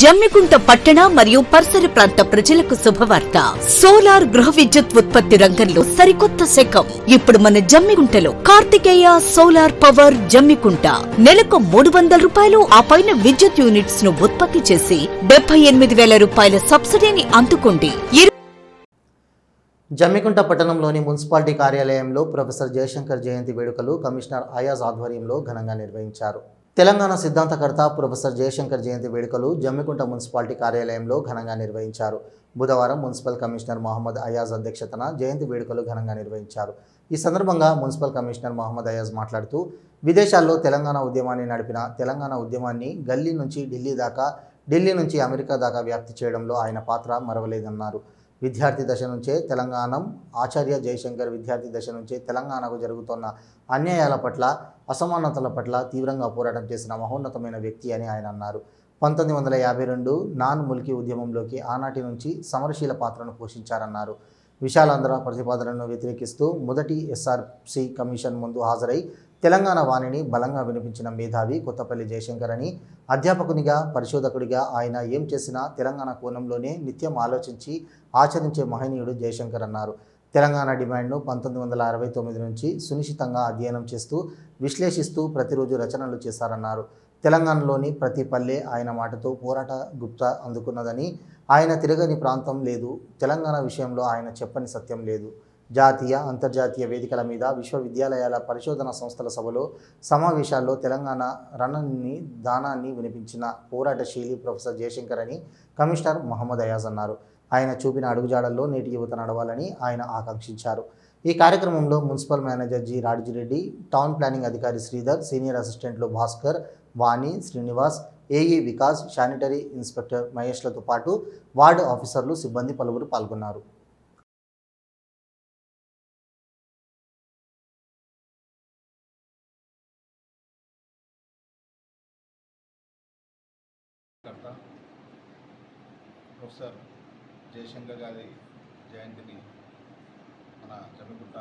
జమ్మికుంట పట్టణ మరియు పరిసర ప్రాంత ప్రజలకు శుభవార్త. సోలార్ గృహ విద్యుత్ ఉత్పత్తి రంగంలో సరికొత్త శకం. ఇప్పుడు మన జమ్మికుంటలో కార్తికేయ సోలార్ పవర్ జమ్మికుంట నెలకు 300 రూపాయలు ఆ పైన విద్యుత్ యూనిట్స్ ను ఉత్పత్తి చేసి 78,000 రూపాయల సబ్సిడీని అందుకోండి. జమ్మికుంట పట్టణంలోని మున్సిపాలిటీ కార్యాలయంలో ప్రొఫెసర్ జయశంకర్ జయంతి వేడుకలు కమిషనర్ అయాజ్ ఆధ్వర్యంలో ఘనంగా నిర్వహించారు. తెలంగాణ సిద్ధాంతకర్త ప్రొఫెసర్ జయశంకర్ జయంతి వేడుకలు జమ్మికుంట మున్సిపాలిటీ కార్యాలయంలో ఘనంగా నిర్వహించారు. బుధవారం మున్సిపల్ కమిషనర్ మహమ్మద్ అయాజ్ అధ్యక్షతన జయంతి వేడుకలు ఘనంగా నిర్వహించారు. ఈ సందర్భంగా మున్సిపల్ కమిషనర్ మహమ్మద్ అయాజ్ మాట్లాడుతూ విదేశాల్లో తెలంగాణ ఉద్యమాన్ని నడిపిన తెలంగాణ ఉద్యమాన్ని గల్లీ నుంచి ఢిల్లీ దాకా, ఢిల్లీ నుంచి అమెరికా దాకా వ్యాప్తి చేయడంలో ఆయన పాత్ర మరవలేదన్నారు. విద్యార్థి దశ నుంచే తెలంగాణం ఆచార్య జయశంకర్ విద్యార్థి దశ నుంచే తెలంగాణకు జరుగుతున్న అన్యాయాల పట్ల, అసమానతల పట్ల తీవ్రంగా పోరాటం చేసిన మహోన్నతమైన వ్యక్తి అని ఆయన అన్నారు. 1952 నాన్ ముల్కీ ఉద్యమంలోకి ఆనాటి నుంచి సమరశీల పాత్రను పోషించారన్నారు. విశాలాంధ్ర ప్రతిపాదనను వ్యతిరేకిస్తూ మొదటి ఎస్ఆర్సి కమిషన్ ముందు హాజరై తెలంగాణ వాణిని బలంగా వినిపించిన మేధావి కొత్తపల్లి జయశంకర్ అని, అధ్యాపకునిగా, పరిశోధకుడిగా ఆయన ఏం చేసినా తెలంగాణ కోణంలోనే నిత్యం ఆలోచించి ఆచరించే మహనీయుడు జయశంకర్ అన్నారు. తెలంగాణ డిమాండ్ను 1969 నుంచి సునిశ్చితంగా అధ్యయనం చేస్తూ, విశ్లేషిస్తూ ప్రతిరోజు రచనలు చేశారన్నారు. తెలంగాణలోని ప్రతి పల్లె ఆయన మాటతో పోరాట గుప్త అందుకున్నదని, ఆయన తిరగని ప్రాంతం లేదు, తెలంగాణ విషయంలో ఆయన చెప్పని సత్యం లేదు. జాతీయ, అంతర్జాతీయ వేదికల మీద, విశ్వవిద్యాలయాల పరిశోధన సంస్థల సభలో, సమావేశాల్లో తెలంగాణ రణాన్ని, దానాన్ని వినిపించిన పోరాటశీలి ప్రొఫెసర్ జయశంకర్ అని కమిషనర్ మహమ్మద్ అయాజ్ అన్నారు. ఆయన చూపిన అడుగుజాడల్లో నేటి యువత నడవాలని ఆయన ఆకాంక్షించారు. ఈ కార్యక్రమంలో municipal manager G Radijireddy, town planning అధికారి శ్రీధర్, సీనియర్ అసిస్టెంట్లు Bhaskar, Vani, Srinivas, AE Vikas, sanitary inspector మహేష్లతో పాటు వార్డు ఆఫీసర్లు, సిబ్బంది పలువురు పాల్గొన్నారు. ప్రొఫెసర్ జయశంకర్ గారి జయంతిని మన జమ్మికుంట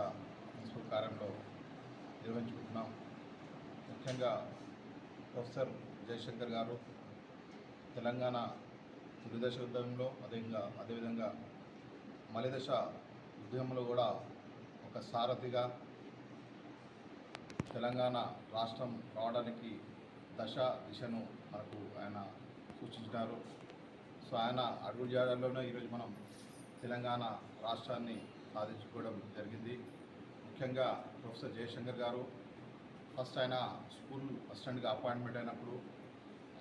మున్సిపల్ కార్యాలయంలో నిర్వహించుకుంటున్నాం. ముఖ్యంగా ప్రొఫెసర్ జయశంకర్ గారు తెలంగాణ తొలిదశ ఉద్యమంలో, అదేవిధంగా మలిదశ ఉద్యమంలో కూడా ఒక సారథిగా తెలంగాణ రాష్ట్రం రావడానికి దిశను మనకు ఆయన సూచించినారు. సో ఆయన అడుగుజాడల్లోనే ఈరోజు మనం తెలంగాణ రాష్ట్రాన్ని సాధించుకోవడం జరిగింది. ముఖ్యంగా ప్రొఫెసర్ జయశంకర్ గారు ఫస్ట్ ఆయన స్కూల్ అసిస్టెంట్గా అపాయింట్మెంట్ అయినప్పుడు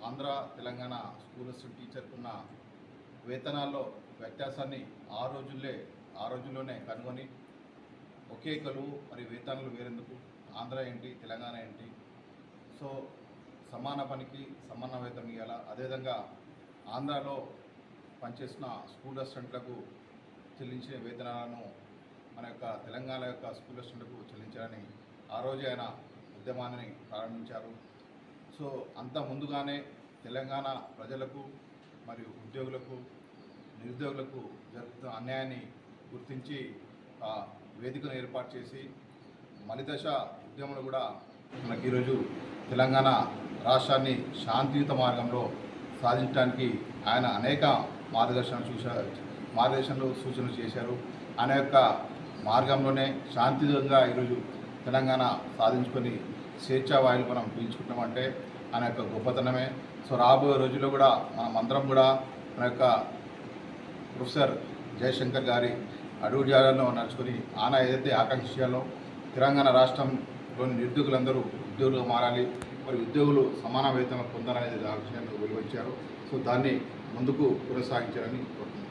ఆంధ్ర తెలంగాణ స్కూల్ అసిస్టెంట్ టీచర్కున్న వేతనాల్లో వ్యత్యాసాన్ని ఆ రోజుల్లోనే కనుగొని ఒకే కొలువు మరి వేతనాలు వేరేందుకు, ఆంధ్ర ఏంటి తెలంగాణ ఏంటి, సో సమాన పనికి సమాన వేతనం ఇవ్వాలా, అదేవిధంగా ఆంధ్రాలో పనిచేసిన స్కూల్ అసిస్టెంట్లకు చెల్లించే వేతనాలను మన యొక్క తెలంగాణ యొక్క స్కూల్ అసిస్టెంట్లకు చెల్లించాలని ఆ రోజు ఆయన ఉద్యమాన్ని ప్రారంభించారు. సో అంత ముందుగానే తెలంగాణ ప్రజలకు మరియు ఉద్యోగులకు, నిరుద్యోగులకు జరుగుతున్న అన్యాయాన్ని గుర్తించి వేదికను ఏర్పాటు చేసి మలిదశ ఉద్యమంలో కూడా మనకి ఈరోజు తెలంగాణ రాష్ట్రాన్ని శాంతియుత మార్గంలో సాధించడానికి ఆయన అనేక మార్గదర్శనలు సూచనలు చేశారు. ఆయన యొక్క మార్గంలోనే శాంతియుతంగా ఈరోజు తెలంగాణ సాధించుకొని స్వేచ్ఛావాయులు మనం పీల్చుకుంటామంటే ఆయన యొక్క గొప్పతనమే. సో రాబోయే రోజుల్లో కూడా మనమందరం కూడా మన యొక్క ప్రొఫెసర్ జయశంకర్ గారి అడుగుజాడల్లో నడుచుకొని ఆయన ఏదైతే ఆకాంక్షలో తెలంగాణ రాష్ట్రంలోని నిరుద్యోగులందరూ ఉద్యోగులుగా మారాలి, మరి ఉద్యోగులు సమాన వేతనం పొందాలనేది ఆ విషయాన్ని వెలువచ్చారు. సో దాన్ని ముందుకు కొనసాగించాలని కోరుతున్నాను.